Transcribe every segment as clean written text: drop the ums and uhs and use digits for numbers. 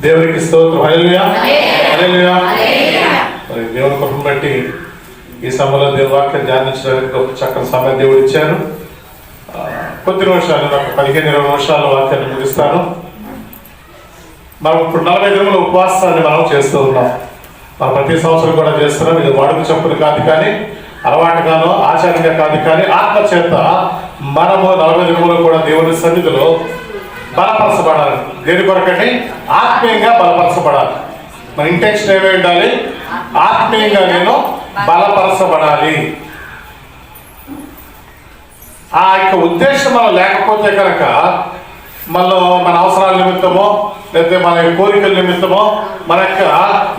దేవునికి స్తోత్రం. హల్లెలూయా హల్లెలూయా. మరి దేవుని కృపను బట్టి ఈ సమయంలో దేవుని వాక్యం ధ్యానించడానికి ఒక చక్కని సమయం దేవుడు ఇచ్చారు. కొద్ది నిమిషాలు, నాకు 15-20 నిమిషాలు వాక్యాన్ని ముగిస్తాను. మనం ఇప్పుడు 40 దినముల ఉపవాసాన్ని మనం చేస్తూ ఉన్నాం. మనం ప్రతి సంవత్సరం కూడా చేస్తున్నాం. ఇది వాడుక చెప్పులు కాదు కానీ, అలవాటుగానో ఆచారంగా కాదు కానీ, ఆత్మ చేత మనము 40 దినములు కూడా దేవుని సన్నిధిలో బలపరచబడాలి. దేని కొరకండి? ఆత్మీయంగా బలపరచబడాలి. మన ఇంటెన్షన్ ఏమై ఉండాలి? ఆత్మీయంగా నేను బలపరచబడాలి. ఆ యొక్క ఉద్దేశం మనం లేకపోతే కనుక మనలో మన అవసరాల నిమిత్తమో లేకపోతే మన కోరికల నిమిత్తమో మన యొక్క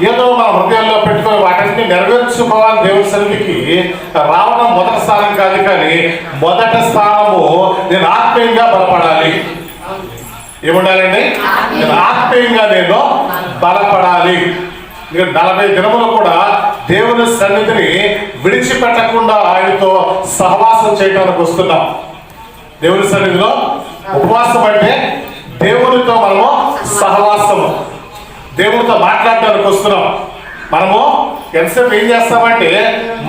ఏదో మన హృదయాల్లో పెట్టుకుని వాటిని నెరవేర్చుకోవాలి. దేవుని సన్నిధికి రావడం మొదటి స్థానం కాదు కానీ, మొదటి స్థానము నేను ఆత్మీయంగా బలపడాలి. ఏముండాలండి? నేను ఆత్మీయంగా నేను బలపడాలి. 40 దినములు కూడా దేవుని సన్నిధిని విడిచిపెట్టకుండా ఆయనతో సహవాసం చేయడానికి వస్తున్నాం. దేవుని సన్నిధిలో ఉపవాసం అంటే దేవునితో మనము సహవాసము, దేవునితో మాట్లాడటానికి వస్తున్నాం. మనము ఎంతసేపు ఏం చేస్తామంటే,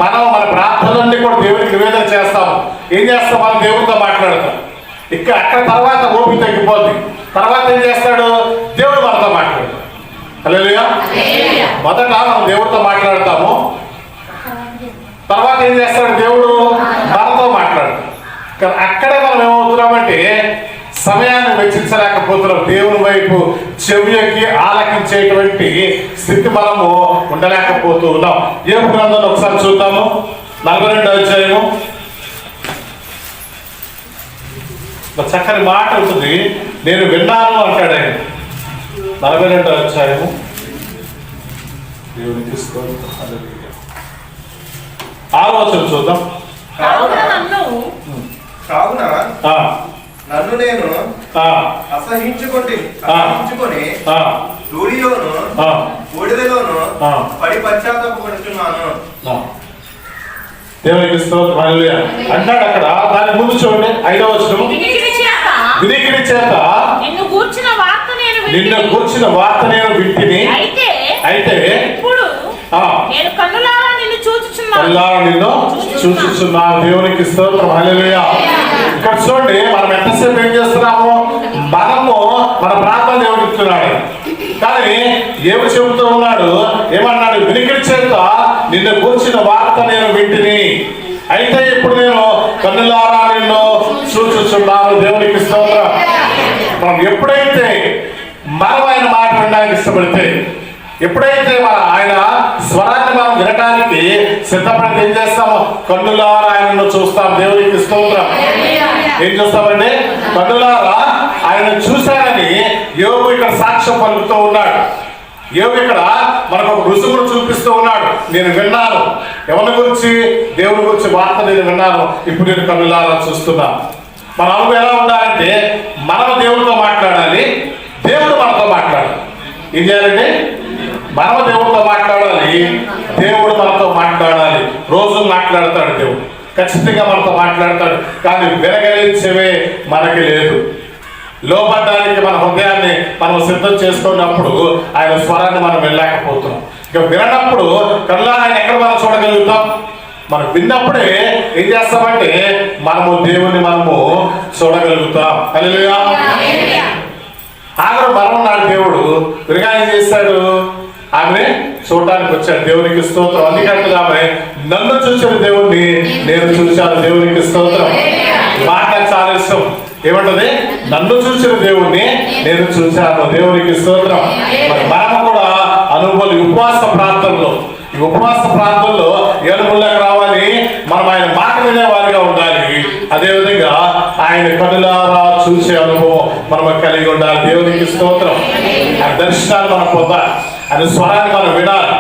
మనం మన ప్రార్థనలన్నీ కూడా దేవునికి నివేదన చేస్తాము. ఏం చేస్తాం? మనం దేవునితో మాట్లాడతాం. అక్కడ తర్వాత ఓపిక తగ్గిపోద్ది. తర్వాత ఏం చేస్తాడు? దేవుడు మనతో మాట్లాడతాడు. హల్లెలూయా. మొదట మనం దేవుడితో మాట్లాడతాము, తర్వాత ఏం చేస్తాడు? దేవుడు మనతో మాట్లాడతాడు. అక్కడే మనం ఏమవుతున్నామంటే సమయాన్ని వెచ్చించలేకపోతున్నాం. దేవుని వైపు చెవికి ఆలకించేటువంటి స్థితి మనము ఉండలేకపోతూ ఉన్నాం. యోబు గ్రంథంలో ఒకసారి చూద్దాము. 42వ అధ్యాయము. చక్కని మాట ఉంటుంది. నేను విన్నాను అంటాడు ఆయన. 42వ అధ్యాయము. దేవునికి స్తోత్రం. హల్లెలూయా. 6వ వచనం చూద్దాం. నన్ను నేను అసహించుకొని ధూళిలోను బూడిదలోను పడి పశ్చాత్తాపపడుతున్నాను. దేవునికి స్తోత్రం. హల్లెలూయా అంటాడు అక్కడ. దాని ముందు చూడండి 5వ వచనం. వినికిడి చేత నిన్ను గూర్చిన వార్త నేను వింటిని. అయితే ఇప్పుడు నేను కన్నులారా నిన్ను చూచుచున్నాను. దేవునికి స్తోత్రం. హల్లెలూయా. ఇక్కడ చూడండి, మనం ఎంతసేపు ఏం చేస్తున్నాము? మనము మన ప్రార్థన దేవుడు ఇస్తున్నాడు. కానీ ఏమి చెబుతూ ఉన్నాడు? ఏమన్నాడు? వినికిడి చేత నిన్ను గూర్చిన వార్త నేను వింటిని. అయితే ఇప్పుడు నేను కన్నులారా నిన్ను చూచుచున్నాను. దేవునికి స్తోత్రం. మనం ఎప్పుడైతే మనం ఆయన మాట వినడానికి ఇష్టపడితే, ఎప్పుడైతే ఆయన స్వరాన్ని మనం వినడానికి సిద్ధపడితే ఏం చేస్తాము? కన్నులారా ఆయనను చూస్తాం. దేవునికి స్తోత్రం. ఏం చూస్తామండి? కన్నులారా ఆయన చూశారని యోబు ఇక్కడ సాక్ష్యం పలుకుతూ ఉన్నాడు. యోబు ఇక్కడ మనకు ఒక రుజువును చూపిస్తూ ఉన్నాడు. నేను విన్నాను. ఎవరి గురించి? దేవుని గురించి వార్త నేను విన్నాను. ఇప్పుడు నేను కన్నులారా చూస్తున్నాను. మన అనుభవం ఎలా ఉండాలంటే, మనం దేవుడితో మాట్లాడాలి, దేవుడు మనతో మాట్లాడాలి. ఏం చేయాలండి? మనం దేవుడితో మాట్లాడాలి, దేవుడు మనతో మాట్లాడాలి. రోజు మాట్లాడతాడు దేవుడు, ఖచ్చితంగా మనతో మాట్లాడతాడు. కానీ వినగలించేవే మనకి లేదు. లోపడ్డానికి మన హృదయాన్ని మనం సిద్ధం చేసుకున్నప్పుడు ఆయన స్వరాన్ని మనం వెళ్ళలేకపోతున్నాం. ఇక వినప్పుడు కల్లా ఆయన ఎక్కడ మనం చూడగలుగుతాం? మనం విన్నప్పుడే ఏం చేస్తామంటే మనము దేవుని మనము చూడగలుగుతాం. హల్లెలూయా. ఆఖరు మనం నాడు దేవుడు వినగా ఏం చేస్తాడు? ఆమె చూడడానికి వచ్చాడు. దేవునికి స్తోత్రం. అందుకంటే ఆమె నన్ను చూసిన దేవుణ్ణి నేను చూశాను. దేవునికి స్తోత్రం. మాట చాలా ఇష్టం. ఏమంటది? నన్ను చూసిన దేవుణ్ణి నేను చూశాను. దేవునికి స్తోత్రం. మనము కూడా అనుభవాలు ఉపవాస ప్రాంతంలో, ఈ ఉపవాస ప్రాంతంలో ఏలుముళ్ళకి రావాలి. మనం ఆయన మాట వినేవారిగా ఉండాలి. అదేవిధంగా ఆయన కనులారా చూసే అనుభవం మనం కలిగి ఉండాలి. దేవునికి స్తోత్రం. ఆయన దర్శనాన్ని మనం పొందాలి. ఆయన స్వరాన్ని మనం వినాలి.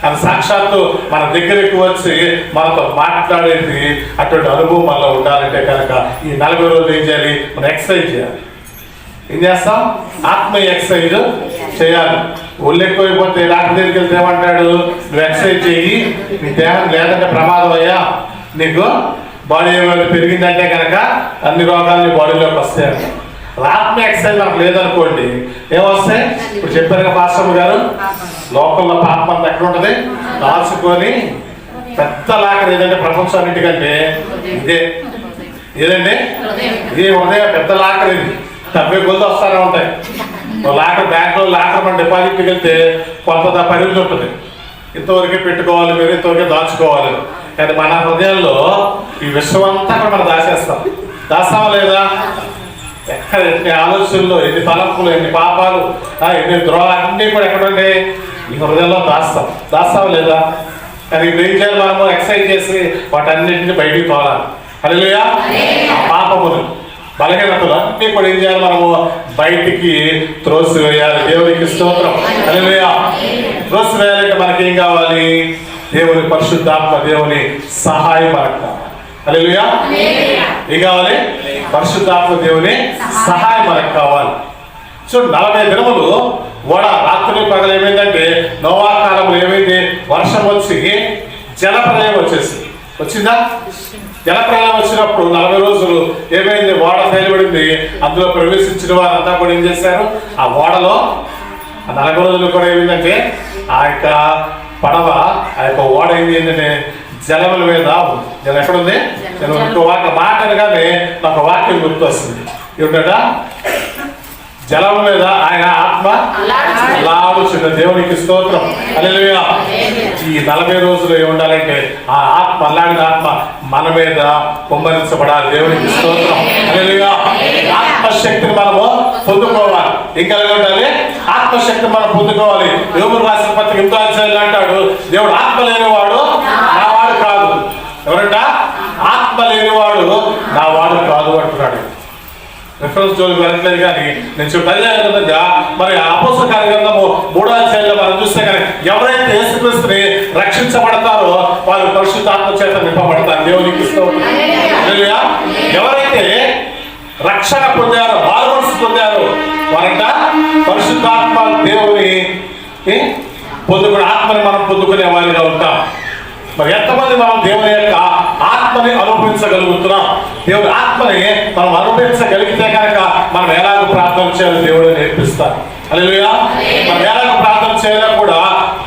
ఆయన సాక్షాత్తు మన దగ్గరికి వచ్చి మనతో మాట్లాడేది అటువంటి అనుభవం మనలో ఉండాలంటే కనుక ఈ 40 రోజులు ఏం చేయాలి? మనం ఎక్సర్సైజ్ చేయాలి. ఏం చేస్తాం? ఆత్మీయ ఎక్సర్సైజ్ చేయాలి. ఒళ్ళు ఎక్కువైపోతే డాక్టర్ దగ్గరికి వెళ్తే ఏమంటాడు? నువ్వు ఎక్సర్సైజ్ చేయి, నీ దేహం లేదంటే ప్రమాదం అయ్యా, నీకు బాడీ పెరిగిందంటే కనుక అన్ని రోగాలు నీ బాడీలోకి వస్తాయి. ఆత్మ ఎక్సర్సైజ్ మనకు లేదనుకోండి ఏమొస్తాయి? ఇప్పుడు చెప్పారు పాస్టర్ గారు, లోకంలో పాపం అంతా ఎక్కడ ఉంటుంది? దాచుకొని పెద్ద లాకర్ ఏదంటే ప్రపంచాన్నిటికంటే ఇదే. ఏదండి? ఇది ఉదయం పెద్ద లాకర్. ఇది 70 గొంతు వస్తానే ఉంటాయి. లాకర్ బ్యాంకులో లాకర్ మన డిపాజిట్కి వెళ్తే కొంత పరిమితి ఉంటుంది. ఇంతవరకే పెట్టుకోవాలి, మీరు ఇంతవరకే దాచుకోవాలి. కానీ మన హృదయాల్లో ఈ విషయం అంతా కూడా మనం దాచేస్తాం. దాస్తామా లేదా? ఎక్కడ ఎన్ని ఆలోచనలు, ఎన్ని తలంపులు, ఎన్ని పాపాలు, ఎన్ని ద్రోహాలు అన్నీ కూడా ఎక్కడండి ఈ హృదయంలో దాస్తామా లేదా? కానీ ఇప్పుడు ఏం చేయాలి? మనము ఎక్సర్సైజ్ చేసి వాటన్నింటినీ బయటికి తోలాలి. హల్లెలూయా. ఆ పాపములు, బలహీనతలు అన్నీ కూడా ఏం చేయాలి? మనము బయటికి త్రోసివేయాలి. దేవునికి స్తోత్రం. హల్లెలూయా. త్రోసివేయాలంటే మనకేం కావాలి? దేవుని పరిశుద్ధాత్మ, దేవుని సహాయం మనకు కావాలి. హల్లెలూయా. ఏం కావాలి? పరిశుద్ధాత్మ దేవుని సహాయం మనకు కావాలి. చూడు, 40 దినములు రాత్రి పగలు ఏమైందంటే నోవా కాలంలో ఏమైంది? వర్షం వచ్చి జలప్రలయం వచ్చిందా? జలప్రలయం వచ్చినప్పుడు 40 రోజులు ఏమైంది? ఓడ తేలిబడింది. అందులో ప్రవేశించిన వారంతా కూడా ఏం చేశారు? ఆ ఓడలో 40 రోజులు కూడా ఏమైందంటే ఆ యొక్క పడవ, ఆ యొక్క ఓడ ఏంటంటే జలముల మీద జలం ఎక్కడుంది? ఇంకో మాట అనగానే నాకు వాక్యం గుర్తొస్తుంది. ఏమిటంట? జలం మీద ఆయన ఆత్మ అల్లాడుచున్న. దేవునికి స్తోత్రం. హల్లెలూయా. ఈ 40 రోజులు ఏముండాలంటే ఆ ఆత్మ, అల్లాడిన ఆత్మ మన మీద కుమ్మరించబడాలి. దేవునికి స్తోత్రం. హల్లెలూయా. ఆత్మశక్తిని మనము పొందుకోవాలి. ఇంకా ఉండాలి? ఆత్మశక్తిని మనం పొందుకోవాలి. యోబు రాసిన పత్రిక 8వ అధ్యాయంలో అంటాడు, దేవుడు ఆత్మ లేనివాడు నా వాడు కాదు. ఎవరంట? ఆత్మ లేనివాడు నా వాడు కాదు అంటున్నాడు. రిఫరెన్స్ జోలికి వెళ్ళట్లేదు. కానీ నేను చెప్పిన విధంగా మరి అపోస్తల కార్యగ్రంథము 3వ అధ్యాయంలో మనం చూస్తే కానీ ఎవరైతే యేసుక్రీస్తుని రక్షించబడతారో వారు పరిశుద్ధాత్మ చేత నింపబడతారు. దేవునికి స్తోత్రం. హల్లెలూయా. ఎవరైతే రక్షణ పొందారో, మారుమనసు పొందారో వారంట పరిశుద్ధాత్మ దేవుని పొందుకునే ఆత్మని మనం పొందుకునే వారిగా ఉంటాం. మరి ఎంతమంది మనం దేవుని యొక్క ఆత్మని అనుభవించగలుగుతున్నాం? దేవుని ఆత్మని మనం అనుభవించగలిగితే కనుక మనం ఎలాగో ప్రార్థన చేయాలి దేవుడు నేర్పిస్తారు. హల్లెలూయా. మనం ఎలాగో ప్రార్థన చేయాలో కూడా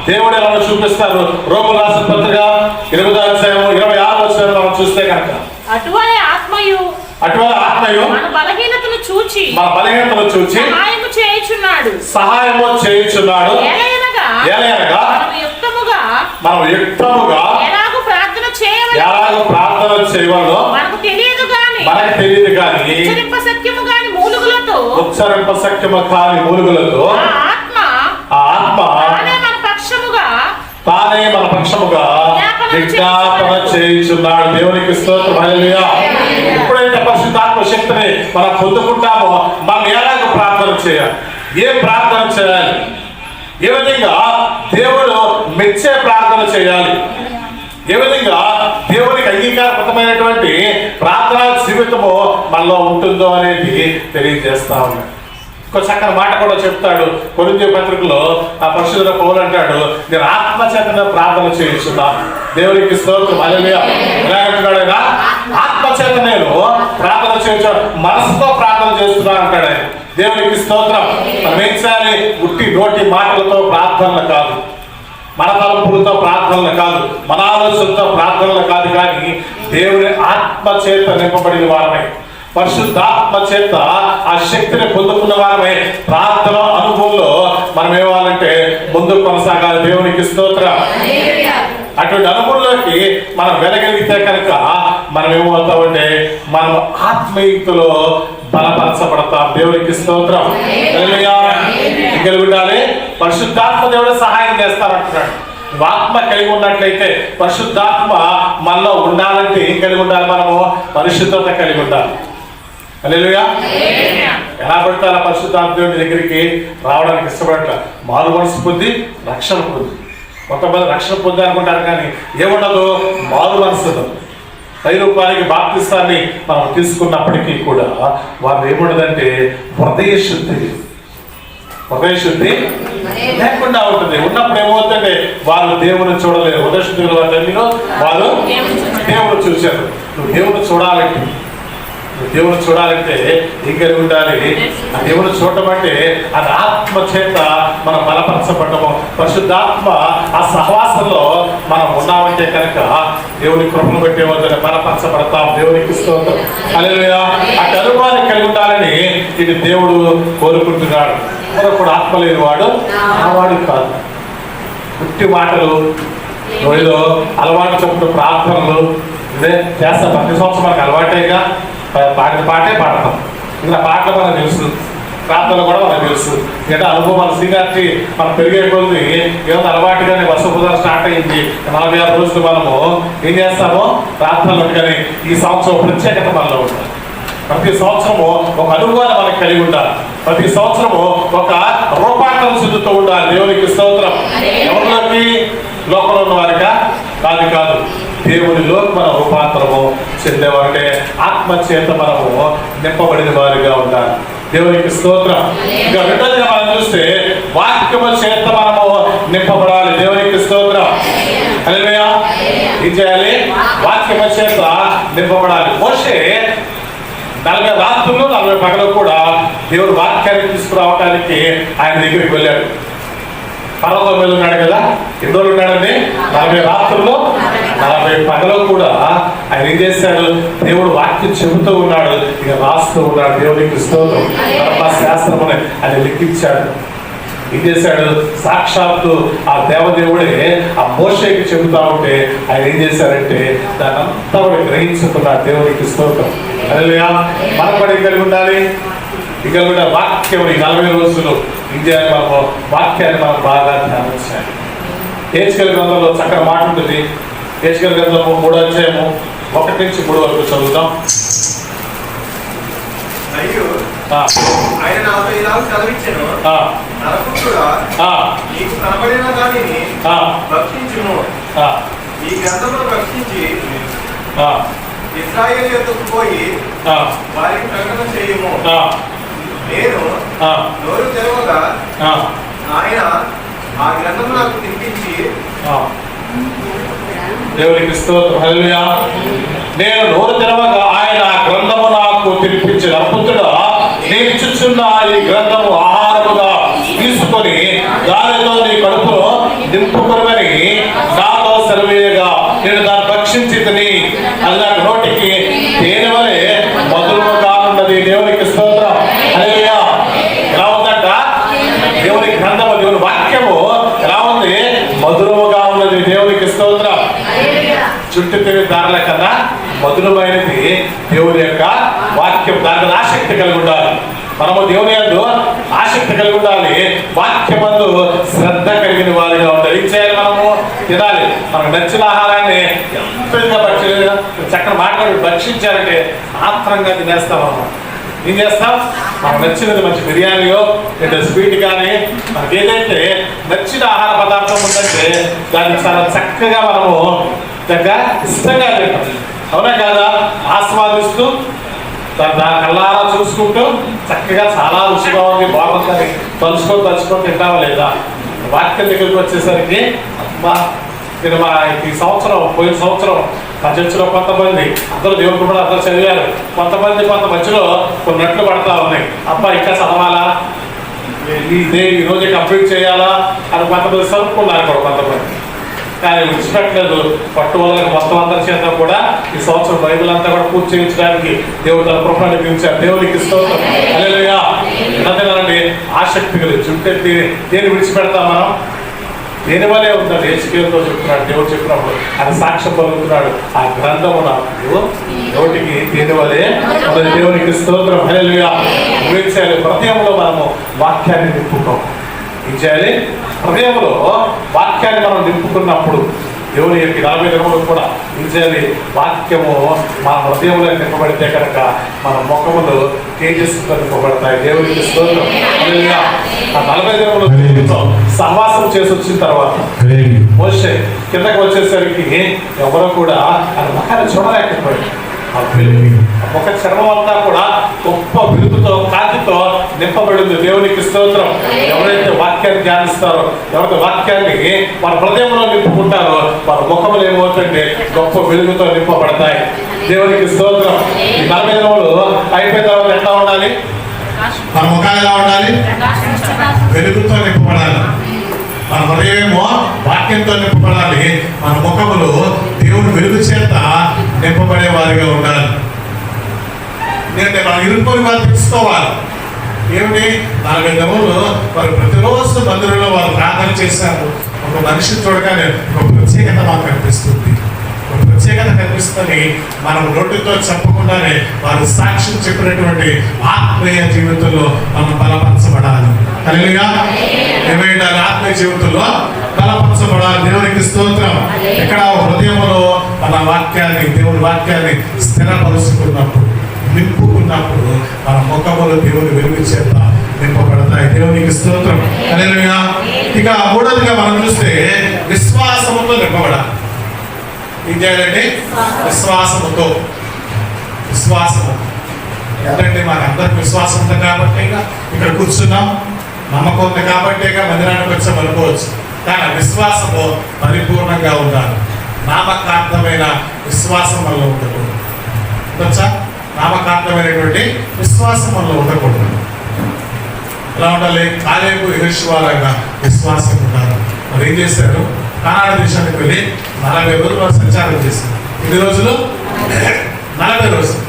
దేవుడు ఎలా చూపిస్తారు. రోమీయులకు రాసిన పత్రిక 8వ అధ్యాయం 26వ వచనం మనం చూస్తే కనుక అటువలే ఆత్మయు మన బలహీనతను చూచి సహాయము చేయుచున్నాడు. ఏలయనగా మనం యుక్తముగా ఎలాగో ప్రార్థన చేయవలనో మనకు తెలియదు కానీ ఉచ్చరింప సత్యము కాని మూలుగులతో ఆ ఆత్మ తానే మన పక్షముగా విజ్ఞాపన చేయుచున్నాడు. దేవునికి స్తోత్రం. హల్లెలూయా. ఎప్పుడైతే పరిశుద్ధాత్మ శక్తిని మనం పొందుకుంటామో మనం ఎలాగో ప్రార్థన చేయాలి? ఏ ప్రార్థన చేయాలి? ఏ విధంగా దేవుడు మెచ్చే ప్రార్థన చేయాలి? ఏ విధంగా దేవునికి అంగీకారప్రదమైనటువంటి ప్రార్థనా జీవితము మనలో ఉంటుందో అనేది తెలియజేస్తా ఉన్నాడు. ఇంకో చక్కని మాట కూడా చెప్తాడు కొరింథీ పత్రికలో. ఆ పరిశుద్ధ పౌలు అంటాడు, నేను ఆత్మచేతన ప్రార్థన చేయిస్తున్నాను. దేవునికి స్తోత్రం. హల్లెలూయా. ఎలాగంటున్నాడు ఆయన? ఆత్మచేత నేను ప్రార్థన చేయించు, మనసుతో ప్రార్థన చేస్తున్నాను అంటాడు ఆయన. దేవునికి స్తోత్రం. మనం ఏం చేయాలి? ఉట్టి నోటి మాటలతో ప్రార్థనలు కాదు, మన తలంపులతో ప్రార్థనలు కాదు, మన ఆలోచనతో ప్రార్థనలు కాదు, కానీ దేవుని ఆత్మ చేత నింపబడిన వారమై, పరిశుద్ధాత్మ చేత ఆ శక్తిని పొందుకున్న వారమై ప్రార్థన అనుభవంలో మనం ఏవాలంటే ముందుకు కొనసాగాలి. దేవునికి స్తోత్రం. అటువంటి అనుభవంలోకి మనం వెళ్ళగలిగితే కనుక మనం ఏమవుతామంటే మనం ఆత్మీయతలో బలపరచబడతాం. దేవునికి స్తోత్రం. ఉండాలి. పరిశుద్ధాత్మ దేవుడు సహాయం చేస్తారంటున్నాడు. ఆత్మ కలిగి ఉన్నట్లయితే పరిశుద్ధాత్మ మనలో ఉండాలంటే ఏం కలిగి ఉండాలి? మనము పరిశుద్ధత కలిగి ఉండాలి. హల్లెలూయా. ఎలా పడితే అలా పరిశుద్ధాత్మ దేవుడి దగ్గరికి రావడానికి ఇష్టపడట్ల. మారు మనసు పొంది రక్షణ పొంది. కొంతమంది రక్షణ పొందాలనుకుంటారు కానీ ఏముండదు, మారు మనసు ఉండదు. 10 రూపాయలకి బాప్తిస్తాన్ని మనం తీసుకున్నప్పటికీ కూడా వారు ఏముండదంటే హృదయ శుద్ధి లేకుండా ఉంటుంది. ఉన్నప్పుడు ఏమవుతుందంటే వాళ్ళు దేవుని చూడలేరు. హృదయ శుద్ధి వారు వాళ్ళు దేవుడు చూశారు. నువ్వు దేవుడు చూడాలంటే దేవుని చూడాలంటే ఏం కలిగి ఉండాలి? ఆ దేవుని చూడటం అంటే అది ఆత్మ చేత మనం బలపరచబడము, పరిశుద్ధాత్మ ఆ సహవాసంలో మనం ఉన్నామంటే కనుక దేవుని కృపను బట్టి బలపరచబడతాం. దేవునికి స్తోత్రం. హల్లెలూయా. అటు అనుభవాన్ని కలిగి ఉండాలని ఇది దేవుడు కోరుకుంటున్నాడు. మరొకడు ఆత్మ లేని వాడు వాడు కాదు. పుట్టి మాటలు ఏదో అలవాటు చొప్పున ప్రార్థనలు ఇదే చేస్తాం. ప్రతి సంవత్సరం మనకు అలవాటేగా పాడిన పాటే పాడతాం. ఇంకా పాటలు మనకు తెలుసు, ప్రార్థనలు కూడా మనకు తెలుసు. అంటే అనుభవం మన సీనియారిటీ మనం పెరిగే కొద్ది ఏదో అలవాటుగానే వర్షపుదాలు స్టార్ట్ అయింది. 46 రోజులు మనము ఏం చేస్తామో ప్రార్థనలు. కానీ ఈ సంవత్సరం ప్రత్యేకత మనలో ఉంటుంది. ప్రతి సంవత్సరము ఒక అనుభవాన్ని మనకు కలిగి ఉండాలి. ప్రతి సంవత్సరము ఒక రూపాంతరం చెందుతూ ఉండాలి. దేవునికి స్తోత్రం. ఎవరిలోకి? లోకంలో ఉన్న వారిగా కాదు, దేవునిలో మన రూపాంతరము చెందేవారంటే ఆత్మ చేత మనము నింపబడిన వారిగా ఉండాలి. దేవునికి స్తోత్రం. ఇక రెండోదిగా మనం చూస్తే వాక్యము చేత మనము నింపబడాలి. దేవునికి స్తోత్రం. హల్లెలూయా. ఏం చేయాలి? వాక్యము చేత నింపబడాలి. మోషే 40 రాత్రులు 40 పగలు కూడా దేవుడు వాక్యాన్ని తీసుకురావడానికి ఆయన దగ్గరికి వెళ్ళాడు. పర్వతం మీద ఉన్నాడు కదా. ఎన్ని రోజులు ఉన్నాడండి? 40 రాత్రులు 40 పగలు కూడా ఆయన ఏం చేశాడు? దేవుడు వాక్యం చెబుతూ ఉన్నాడు, ఇక రాస్తూ ఉన్నాడు. దేవునికి స్తోత్రం. శాస్త్రముని ఆయన లిఖించాడు. ఏం చేశాడు? సాక్షాత్తు ఆ దేవదేవుడే ఆ మోషేకి చెబుతా ఉంటే ఆయన ఏం చేశారంటే దాన్ని అంతా కూడా గ్రహించుకున్నాడు. దేవునికి స్తోత్రం. హల్లెలూయా. మనం కూడా కలిగి ఉండాలి. ఇక కూడా వాక్యం ఈ 40 రోజులు ఇండియాని మనము వాక్యాన్ని మనం బాగా ధ్యానించాలి. హెచ్కేల్ గ్రంథంలో చక్కని మాట ఉంటుంది. హెచ్కేల్ గ్రంథము 3వ అధ్యాయము 1 నుంచి 3 వరకు చదువుతాం. మరియు ఆయన నాతో ఇలా సెలవిచ్చెను, నరపుత్రుడా, నీకు కనబడిన దానిని భక్షించుము. ఈ గ్రంథమును భక్షించి ఇశ్రాయేలు యొద్దకు పోయి వారికి ప్రకటన చేయుము. నేను నోరు తెరవగా ఆయన ఆ గ్రంథము నాకు తినిపించి, దేవునికి స్తోత్రం. హల్లెలూయా. నేను నోరు తెరవగా ఆయన ఆ గ్రంథము నాకు తినిపించి, నరపుత్రుడా, నేను ఇచ్చుచున్న ఈ గ్రంథము ఆహారముగా తీసుకొని దానితో నీ కడుపులో నింపుకొనమని నాతో సెలవేయగా నేను దాన్ని భక్షించి తిని అది నాకు నోటికి తేనె వలె మధురముగా ఉన్నది. దేవునికి స్తోత్రం. హల్లెలూయా. ఎలా ఉందంట? దేవుని గ్రంథము, దేవుని వాక్యము ఎలా ఉంది? మధురముగా ఉన్నది. దేవునికి స్తోత్రం. చుట్టూ తిరిగి దారుల కన్నా మధురమైనది దేవుని యొక్క వాక్యం. దాని ఆసక్తి కలిగి ఉండాలి. మనము దేవుని యందు ఆసక్తి కలిగి ఉండాలి. వాక్యమందు శ్రద్ధ కలిగిన వారిగా ఉండాలి. ఏం చేయాలి? మనము తినాలి. మనకు నచ్చిన ఆహారాన్ని ఎంతగా చక్కని మాట్లాడి భక్షించాలంటే ఆత్రంగా తినేస్తాం. మనం ఏం చేస్తాం? మనకు నచ్చినది మంచి బిర్యానీయో లేదా స్వీట్ కానీ మనకి ఏదైతే నచ్చిన ఆహార పదార్థం ఉందంటే దాన్ని చాలా చక్కగా మనము ఇష్టంగా తింటాం. అవునా కాదా? ఆస్వాదిస్తూ దాని కళ్ళారా చూసుకుంటూ చక్కగా చాలా రుచిగా ఉంది, బాగుంటుంది తలుచుకొని తింటావా లేదా? వాక్యం దగ్గరికి వచ్చేసరికి నేను ఈ సంవత్సరం, పోయిన సంవత్సరం మా చర్చిలో కొంతమంది అందరూ దేవుడు కూడా అందరూ చదివారు. కొంత మధ్యలో కొన్ని నట్లు పడతా ఉన్నాయి. అబ్బా ఇంకా చదవాలా, ఈ రోజే కంప్లీట్ చేయాలా అని కొంతమంది సరుకున్నారు కూడా. కొంతమంది కానీ విడిచిపెట్టలేదు. పట్టువల్ల మొత్తం అందరి చేత కూడా ఈ సంవత్సరం బైబిల్ అంతా కూడా పూర్తి చేయించడానికి దేవుడు తన కృపను అనుగ్రహించారు. దేవునికి స్తోత్రం. హల్లెలూయా. ఎంతేనండి ఆసక్తి కలిగి చుట్టెత్తి దేన్ని విడిచిపెడతాం మనం? దేని వల్లే ఉంటాడు. హెచ్కేల్తో చెప్తున్నాడు. దేవుడు చెప్పినప్పుడు ఆయన సాక్ష్యం పలుకుతున్నాడు. ఆ గ్రంథము నాకు నోటికి దేని వల్లే ఉన్నది. దేవునికి స్తోత్రం. హల్లెలూయా. ఏం చేయాలి? హృదయంలో మనము వాక్యాన్ని నింపుకోం. ఏం చేయాలి? హృదయంలో వాక్యాన్ని మనం నింపుకున్నప్పుడు దేవుని యొక్క 40 దినములు కూడా ఏం చేయాలి? వాక్యము మన హృదయంలో నింపబడితే కనుక మన ముఖములు తేజస్సుతో నింపబడతాయి. దేవునికి స్తోత్రం. హల్లెలూయా. ఆ 40 దినములు సహవాసం చేసి వచ్చిన తర్వాత మోషే కిందకి వచ్చేసరికి ఎవరో కూడా ఆయన ముఖాన్ని చూడలేకపోయాడు. ఒక చర్మం అంతా కూడా గొప్ప విరుపుతో కాంతితో నింపబడింది. దేవునికి స్తోత్రం. ఎవరైతే వాక్యాన్ని ధ్యానిస్తారో, ఎవరైతే వాక్యాన్ని మన హృదయంలో నింపుకుంటారో వారి ముఖములు ఏమవుతుంటే గొప్ప వెలుగుతో నింపబడతాయి. దేవునికి స్తోత్రం. ఈ నలభై దినములు అయిపోయిన తర్వాత ఎట్లా ఉండాలి? మన ముఖాలు ఎలా ఉండాలి? వెలుగుతో నింపబడాలి. మన హృదయమేమో వాక్యంతో నింపబడాలి. మన ముఖములు దేవుని వెలుగు చేత నింపబడే వారిగా ఉండాలి. ఎందుకంటే మనం ఇరుకొని వారు తెలుసుకోవాలి. ఏమిటి? 40 దినములు వారు ప్రతిరోజు మందిరంలో వారు ప్రార్థన చేశారు. ఒక మనిషిని చూడగానే ఒక ప్రత్యేకత మాకు కనిపిస్తుంది. ఒక ప్రత్యేకత కనిపిస్తుంది. మనం నోటితో చెప్పకుండానే వారు సాక్ష్యం చెప్పినటువంటి ఆత్మీయ జీవితంలో మనం బలపరచబడాలి. హల్లెలూయా. ఏమైనా ఆత్మీయ జీవితంలో బలపరచబడాలి. దేవునికి స్తోత్రం. ఇక్కడ హృదయంలో మన వాక్యాన్ని, దేవుని వాక్యాన్ని స్థిరపరుచుకున్నప్పుడు, నింపుకున్నప్పుడు మన ముఖములు దేవుని వెలుగు చేత నింపబడతాయి. దేవునికి స్తోత్రం. హల్లెలూయా. ఇక మూడోదిగా మనం చూస్తే విశ్వాసముతో నింపబడాలి. ఏం చేయాలంటే విశ్వాసముతో. విశ్వాసము ఎందుకంటే మాకు అందరికి విశ్వాసం ఉంది కాబట్టి ఇక్కడ కూర్చున్నాం, నమ్మకం ఉంది కాబట్టి మందిరానికి వచ్చాం అనుకోవచ్చు. కానీ విశ్వాసము పరిపూర్ణంగా ఉండాలి. నామకార్థమైన విశ్వాసం వల్ల ఉండకూడదు. వచ్చా? నామకార్థమైనటువంటి విశ్వాసం వల్ల ఉండకూడదు. ఎలా ఉండాలి? కాలేబు యెహోషువలాగా విశ్వాసం ఉండాలి. మరి ఏం చేశారు? కనాడ దేశానికి వెళ్ళి 40 రోజులు సంచారం చేశారు. 2 రోజులు 40 రోజులు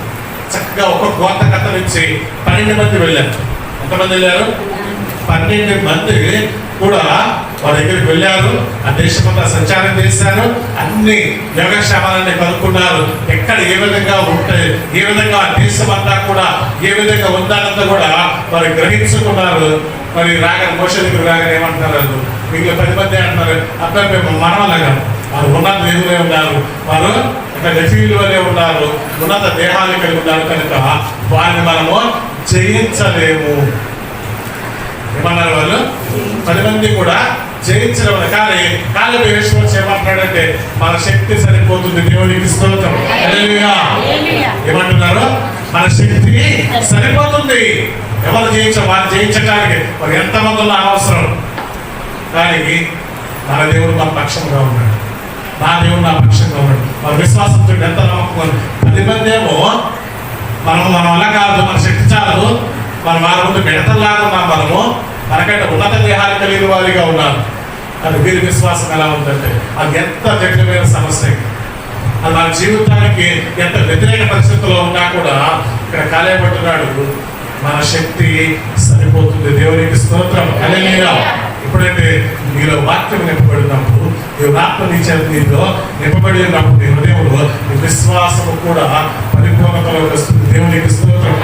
చక్కగా ఒక గోత్రకథ నుంచి 12 మంది వెళ్ళారు. ఎంతమంది వెళ్ళారు? 12 మంది కూడా వారి దగ్గరికి వెళ్ళారు. ఆ దేశమంతా సంచారం చేశారు. అన్ని యోగక్షేమాలన్నీ కనుక్కున్నారు. ఎక్కడ ఏ విధంగా ఉంటాయి, ఏ విధంగా ఆ దేశం అంతా కూడా ఏ విధంగా ఉందానంతా కూడా వారు గ్రహించుకున్నారు. మరి రాగానే మోషే దగ్గర రాగానే ఏమంటున్నారు? వాళ్ళు వీళ్ళు 10 మంది అంటున్నారు, అబ్బాయి మేము మనవలాగా వారు ఉన్నత దేవులే ఉన్నారు, వారు నెఫీలు వలె ఉన్నారు, ఉన్నత దేహాలు కలిగి ఉన్నారు కనుక వారిని మనము జయించలేము. ఏమన్నారు వాళ్ళు? 10 మంది కూడా జయించడం. కానీ కాలేబు యెహోషువ ఏమంటున్నాడంటే మన శక్తి సరిపోతుంది. దేవునికి స్తోత్రం. హల్లెలూయా. ఏమంటున్నారు? మన శక్తి సరిపోతుంది. ఎవరు వారు జయించడానికి మరి ఎంతమంది ఉన్న అవసరం. కానీ మన దేవుడు మన పక్షంగా ఉన్నాడు. నా దేవుడు నా పక్షంగా ఉన్నాడు. మన విశ్వాసంతో ఎంత నమ్మకం. 10 మంది ఏమో మనం వల్ల కాదు, మన శక్తి చాలదు, మనం వారి ముందు మిడతల్లాగా ఉన్నాం, మనము మనకంటే ఉన్నత దేహాలు కలిగిన వారిగా ఉన్నారు. అది వీరి విశ్వాసం ఎలా ఉందంటే అది ఎంత జటిలమైన సమస్య. అది మన జీవితానికి ఎంత వ్యతిరేక పరిస్థితుల్లో ఉన్నా కూడా ఇక్కడ కాలేపడుతున్నాడు. మన శక్తి సరిపోతుంది. దేవునికి స్తోత్రం. హల్లెలూయా. ఎప్పుడైతే మీలో వాక్యం నింపబడినప్పుడు, దేవుని ఆత్మ నీ చేత నీలో నింపబడి ఉన్నప్పుడు నీ హృదయంలో నీ విశ్వాసము కూడా పరిపూర్ణతలోకి వస్తుంది. దేవునికి స్తోత్రం.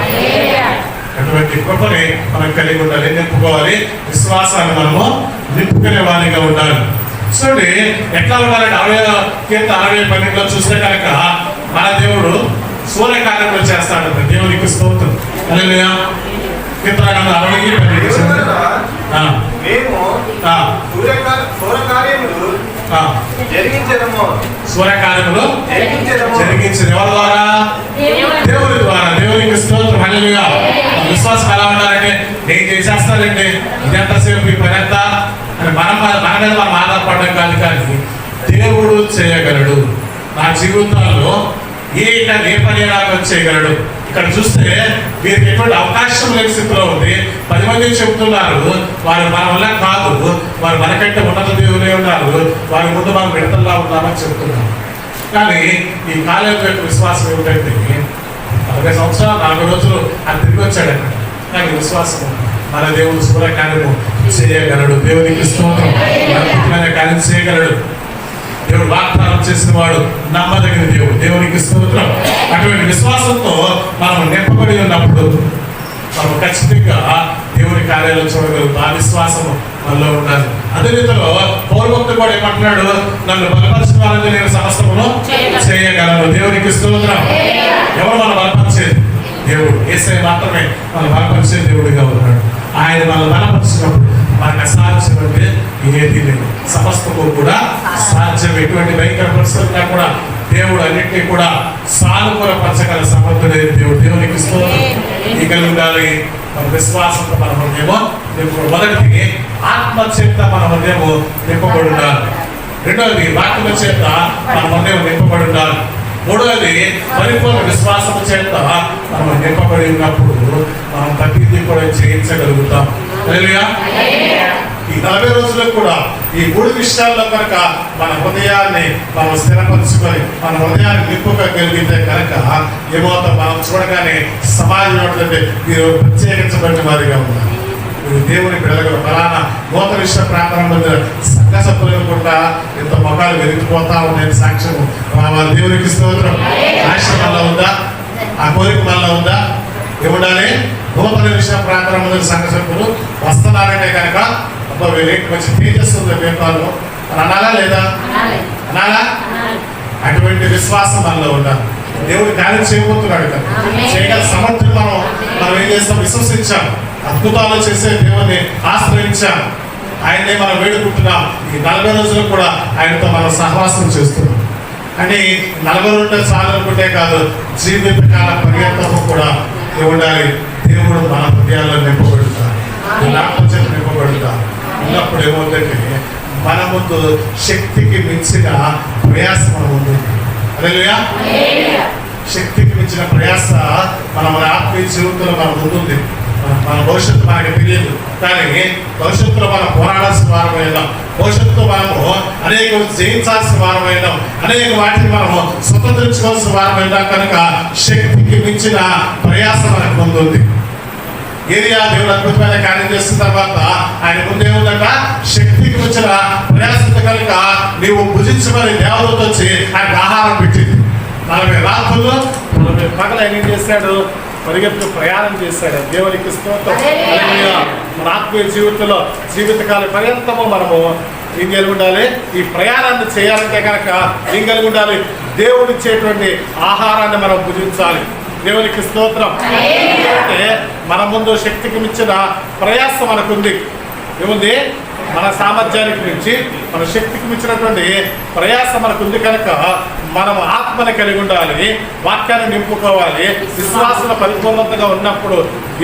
అటువంటి కృపని మనం కలిగి ఉండాలి. నింపుకోవాలి. విశ్వాసాన్ని మనము నింపుకునే వారిగా ఉండాలి. చూడండి ఎట్లా ఉండాలంటే 60:12 చూస్తే కనుక మన దేవుడు సూర్యకార్యములు చేస్తాడు. దేవునికి స్తోత్రం. హల్లెలూయా. కీర్తన 60:12 మేము సూర్యకార్యములు జరిగించడము. సూర్యకార్యములు జరిగించిన ఎవరి ద్వారా? దేవుని ద్వారా. దేవునికి స్తోత్రం. హల్లెలూయా. విశ్వాసం ఎలా ఉండాలంటే నేను చేసేస్తానండి, ఇదంతసేపు ఈ పని ఎంత అని మన మీద మనం ఆధారపడడం కాదు, కానీ దేవుడు చేయగలడు. నా జీవితాల్లో ఏ పని నాకు చేయగలడు. ఇక్కడ చూస్తే వీరికి ఎటువంటి అవకాశం లేని స్థితిలో ఉంది. 10 మంది చెబుతున్నారు వారు మన వల్ల కాదు, వారు మనకంటే ఉన్నత దేవులే ఉన్నారు, వారి ముందు మనం విడతల్లా ఉన్నామని చెబుతున్నారు. కానీ ఈ కాలేబు యొక్క విశ్వాసం ఏమిటంటే 40 సంవత్సరాలు 40 రోజులు అది తిరిగి వచ్చాడు అక్కడ. కానీ విశ్వాసం మన దేవుడు సూర్యకార్యము చేయగలడు. దేవునికి స్తోత్రం. అద్భుతమైన కార్యం చేయగలడు. దేవుడు వాగ్దానం చేసిన వాడు నమ్మదగిన దేవుడు. దేవునికి స్తోత్రం. అటువంటి విశ్వాసంతో మనం నింపబడి ఉన్నప్పుడు మనం ఖచ్చితంగా దేవుని కార్యాలు చూడగలుగుతాం. ఆ విశ్వాసము మనలో ఉండాలి. అదే రీతిలో పౌరభక్తుడు కూడా ఏమంటున్నాడు? నన్ను బలపరిచిన వారిని నేను సమస్తమును చేయగలను. దేవునికి స్తోత్రం. ఎవరు మనం బలపరిచేది? దేవుడు. యేసయ్య మాత్రమే మనం బలపరిచే దేవుడిగా ఉన్నాడు. ఆయన మనం బలపరిచినప్పుడు మనకు అసాధ్యమంటే ఏది లేదు. సమస్తము కూడా సాధ్యం. ఎటువంటి భయంకర పరిస్థితున్నా కూడా దేవుడు అన్నింటినీ కూడా సానుకూలపరచగల సమర్థుడే దేవుడు. దేవునికి స్తోత్రం. ఈ కలిగి ఉండాలి. మన విశ్వాసంతో మన హృదయము మొదటిది ఆత్మ చేత మన హృదయము నింపబడి ఉండాలి. రెండవది వాక్యము చేత మన హృదయం నింపబడి ఉండాలి. మూడవది పరిపూర్ణ విశ్వాసము చేత మనం నింపబడి ఉన్నప్పుడు మనం ప్రతిదీ కూడా చేయించగలుగుతాం. హల్లెలూయా. ఈ 40 రోజులకు కూడా ఈ 3 విషయాల్లో కనుక మన హృదయాన్ని మనం స్థిరపరుచుకొని మన హృదయాన్ని నింపుకోగలిగితే కనుక ఏమవుతాం, మనం చూడగానే సమాజం ఏంటంటే మీరు ప్రత్యేకించబడిన వారిగా ఉన్నారు. మీరు దేవుని పిల్లలు ఫలానా నూతన విషయ ప్రాంతం మధ్య సంఘ సభ్యులను కూడా ఇంత మొక్కలు వెలిగిపోతా ఉన్నాయి సాక్ష్యము. దేవునికి స్తోత్రం. ఆశ మనలో ఉందా? ఆ కోరిక మనలో ఉందా? ఏముండాలి? నూతన విషయ ప్రాంతం మధ్య సంఘ సభ్యులు వస్తున్నారంటే కనుక మంచి తేజస్సు ఉంది పేపాల్లో అనాలా లేదా? అనాలా? అటువంటి విశ్వాసం మనలో ఉండాలి. దేవుడు కార్యం చేయబోతున్నాడు కదా, చేయగల సమర్థులు మనం ఏం చేస్తాం? విశ్వసించాం. అద్భుతాలు చేసే దేవుని ఆశ్రయించాం. ఆయన్నే మనం వేడుకుంటున్నాం. ఈ 40 రోజులు కూడా ఆయనతో మనం సహవాసం చేస్తున్నాం. అని 40 రోజులు చాలు అనుకుంటే కాదు, జీవితకాల పర్యంతము కూడా ఉండాలి. దేవుడు మన హృదయాల్లో నింపబడుతారు, నాటం నింపబడుతారు. ఉన్నప్పుడు ఏమవుతుందంటే మన ముందు శక్తికి మించిన ప్రయాస మన ముందు. హల్లెలూయా. శక్తికి మించిన ప్రయాస మన ఆత్మీయ జీవితంలో మన ముందుంది. మన భవిష్యత్తు మనకి తెలియదు, కానీ భవిష్యత్తులో మనం పోరాడాల్సిన వారమైనాం. భవిష్యత్తులో మనము అనేక జయించాల్సిన వారమైనాం. అనేక వాటిని మనము స్వతంత్రించుకోవాల్సిన వారమైనా కనుక శక్తికి మించిన ప్రయాస మనకు ముందుంది. ఏరియా దేవుడు అద్భుతమైన కార్యం చేసిన తర్వాత ఆయన ముందేముందంట, శక్తికి వచ్చిన ప్రయాసత కనుక నీవు భుజించమని దేవుడితో వచ్చి ఆయనకు ఆహారం పెట్టింది. 40 రాత్రులు 40 పగలు ఆయన ఏం చేశాడు? పరిగెత్తు ప్రయాణం చేశాడు. దేవునికి స్తోత్రం. మన ఆత్మీయ జీవితంలో జీవితకాల పర్యంతము మనము ఏం కలిగి ఉండాలి? ఈ ప్రయాణాన్ని చేయాలంటే కనుక ఏం కలిగి ఉండాలి? దేవుడు ఇచ్చేటువంటి ఆహారాన్ని మనం భుజించాలి. దేవునికి స్తోత్రం. అంటే మన ముందు శక్తికి మించిన ప్రయాస మనకుంది. ఏముంది? మన సామర్థ్యానికి మించి మన శక్తికి మించినటువంటి ప్రయాస మనకుంది కనుక మనం ఆత్మని కలిగి ఉండాలి, వాక్యాన్ని నింపుకోవాలి. విశ్వాసంలో పరిపూర్ణతగా ఉన్నప్పుడు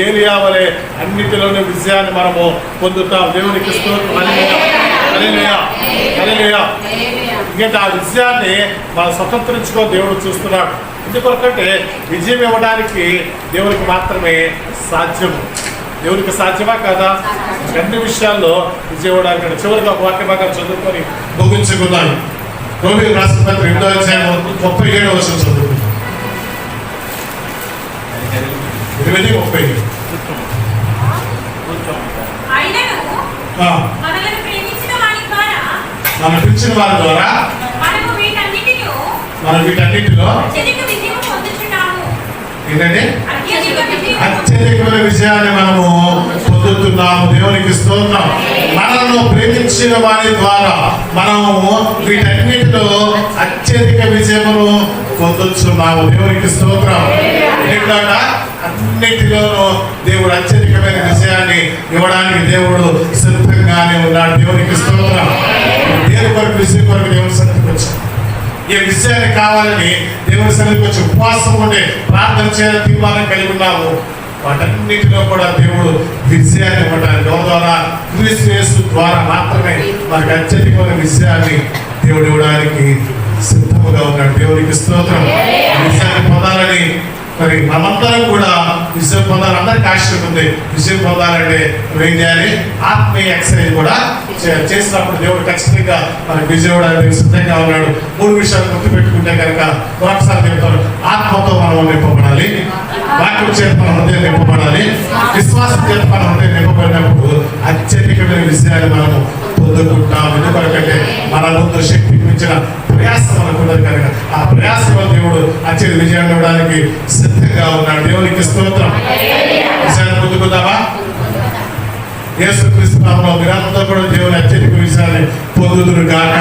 ఏలియా వలె అన్నిటిలోని విజయాన్ని మనము పొందుతాం. దేవునికి స్తోత్రం. హల్లెలూయా. హల్లెలూయా. ఇంకా ఆ విజయాన్ని మనం స్వతంత్రించుకో దేవుడు చూస్తున్నాడు. ఎందుకంటే విజయం ఇవ్వడానికి దేవునికి మాత్రమే సాధ్యము. దేవునికి సాధ్యమా కాదా? అన్ని విషయాల్లో విజయం ఇవ్వడానికి. చివరిగా ఒక వాక్య భాగం చదువుకొని ముగించుకున్నాను. రోమిలకు రాసిన పత్రిక 2వ అధ్యాయం 37వ వచనం చదువుకుంటాం. 8:37. మనల్ని ప్రేమించిన వారి ద్వారా మనం వీటన్నిటిలో ఏంటంటే అత్యధికమైన విజయాన్ని మనము పొందుతున్నాము. దేవునికి స్తోత్రం. మనల్ని ప్రేమించిన వారి ద్వారా మనము వీటన్నిటిలో అత్యధిక విజయమును పొందుతున్నాము. దేవునికి స్తోత్రం. ఏంటంటే అన్నిటిలోనూ దేవుడు అత్యధికమైన విజయాన్ని ఇవ్వడానికి దేవుడు సిద్ధంగానే ఉన్నాడు. దేవునికి స్తోత్రం. దేవుని కొరకు విజయం కొరకు దేవుడు సన్నిధికి వచ్చాడు. ఈ విషయాన్ని కావాలని దేవుని సన్నిధికి వచ్చి ఉపవాసం ఉండే ప్రార్థన చేయాలని తీర్మానం కలిగి ఉన్నాము. వాటన్నిటిలో కూడా దేవుడు విజయాన్ని ఇవ్వడానికి ద్వారా క్రీస్తు యేసు ద్వారా మాత్రమే మనకు అత్యధికమైన విజయాన్ని దేవుడు ఇవ్వడానికి సిద్ధముగా ఉన్నాడు. దేవునికి స్తోత్రం. విజయాన్ని పొందాలని మరి మనమందరం కూడా విజయం పొందాలి. అందరికీ ఆశ ఉంది. విజయం పొందాలంటే ఏం చేయాలి? ఆత్మీయ ఎక్సర్సైజ్ కూడా చేసినప్పుడు దేవుడు ఖచ్చితంగా మనకు విజయం ఇవ్వడానికి సిద్ధంగా ఉన్నాడు. 3 విషయాలు గుర్తుపెట్టుకుంటే కనుక మరొకసారి చెప్తారు. ఆత్మతో మనం నింపబడాలి, వాక్యం చేత మన హృదయం నింపబడాలి, విశ్వాసం చేత మన హృదయం నింపబడినప్పుడు అత్యధికమైన విజయాన్ని మనము పొందుకుంటాం. ఎందుకంటే మన ముందు శక్తికి మించిన ప్రయాస మనకున్నది కనుక ఆ ప్రయాసంలో దేవుడు అత్యధిక విజయాన్ని ఇవ్వడానికి సిద్ధంగా ఉన్నాడు. దేవునికి స్తోత్రం. విజయాన్ని పొందుకుందామా? యేసుక్రీస్తు నామములో మీరందరూ కూడా దేవుని అత్యధిక విజయాన్ని పొందుదురు గాక.